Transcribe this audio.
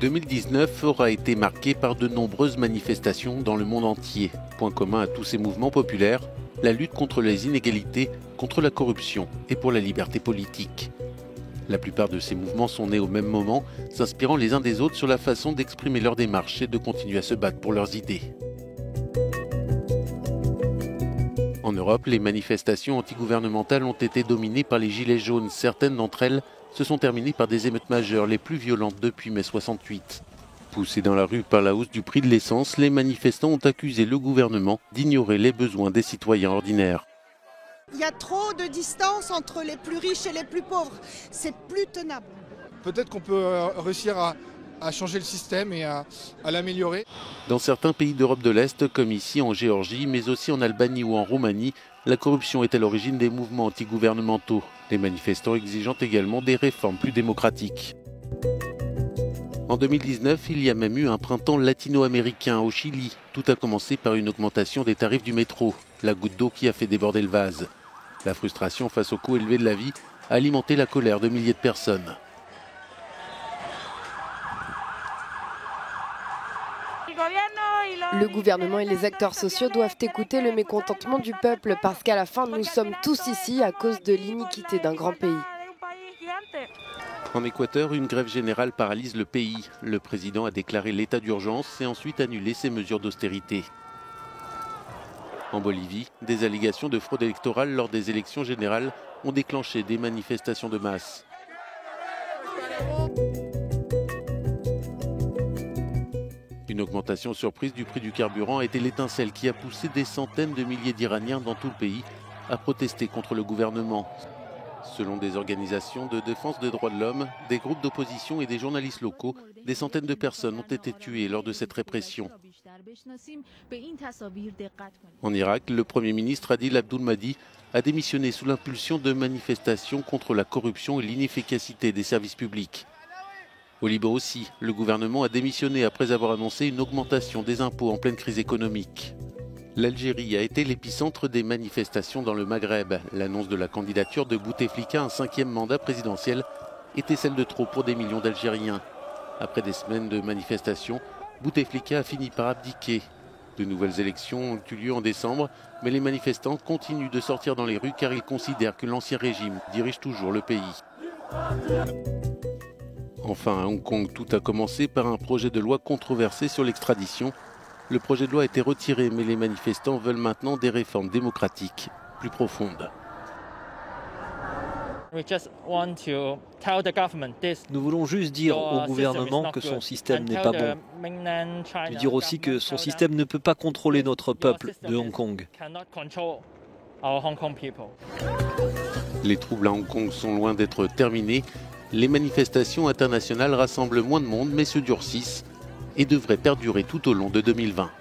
2019 aura été marqué par de nombreuses manifestations dans le monde entier. Point commun à tous ces mouvements populaires, la lutte contre les inégalités, contre la corruption et pour la liberté politique. La plupart de ces mouvements sont nés au même moment, s'inspirant les uns des autres sur la façon d'exprimer leur démarche et de continuer à se battre pour leurs idées. En Europe, les manifestations antigouvernementales ont été dominées par les gilets jaunes. Certaines d'entre elles se sont terminées par des émeutes majeures, les plus violentes depuis mai 68. Poussés dans la rue par la hausse du prix de l'essence, les manifestants ont accusé le gouvernement d'ignorer les besoins des citoyens ordinaires. Il y a trop de distance entre les plus riches et les plus pauvres. C'est plus tenable. Peut-être qu'on peut réussir à changer le système et à l'améliorer. Dans certains pays d'Europe de l'Est, comme ici en Géorgie, mais aussi en Albanie ou en Roumanie, la corruption est à l'origine des mouvements antigouvernementaux. Les manifestants exigeant également des réformes plus démocratiques. En 2019, il y a même eu un printemps latino-américain au Chili. Tout a commencé par une augmentation des tarifs du métro, la goutte d'eau qui a fait déborder le vase. La frustration face au coût élevé de la vie a alimenté la colère de milliers de personnes. Le gouvernement et les acteurs sociaux doivent écouter le mécontentement du peuple parce qu'à la fin, nous sommes tous ici à cause de l'iniquité d'un grand pays. En Équateur, une grève générale paralyse le pays. Le président a déclaré l'état d'urgence et ensuite annulé ses mesures d'austérité. En Bolivie, des allégations de fraude électorale lors des élections générales ont déclenché des manifestations de masse. Une augmentation surprise du prix du carburant a été l'étincelle qui a poussé des centaines de milliers d'Iraniens dans tout le pays à protester contre le gouvernement. Selon des organisations de défense des droits de l'homme, des groupes d'opposition et des journalistes locaux, des centaines de personnes ont été tuées lors de cette répression. En Irak, le Premier ministre Adil Abdul-Mahdi a démissionné sous l'impulsion de manifestations contre la corruption et l'inefficacité des services publics. Au Liban aussi, le gouvernement a démissionné après avoir annoncé une augmentation des impôts en pleine crise économique. L'Algérie a été l'épicentre des manifestations dans le Maghreb. L'annonce de la candidature de Bouteflika à un 5e mandat présidentiel était celle de trop pour des millions d'Algériens. Après des semaines de manifestations, Bouteflika a fini par abdiquer. De nouvelles élections ont eu lieu en décembre, mais les manifestants continuent de sortir dans les rues car ils considèrent que l'ancien régime dirige toujours le pays. Enfin, à Hong Kong, tout a commencé par un projet de loi controversé sur l'extradition. Le projet de loi a été retiré, mais les manifestants veulent maintenant des réformes démocratiques plus profondes. Nous voulons juste dire au gouvernement que son système n'est pas bon. Lui dire aussi que son système ne peut pas contrôler notre peuple de Hong Kong. Les troubles à Hong Kong sont loin d'être terminés. Les manifestations internationales rassemblent moins de monde mais se durcissent et devraient perdurer tout au long de 2020.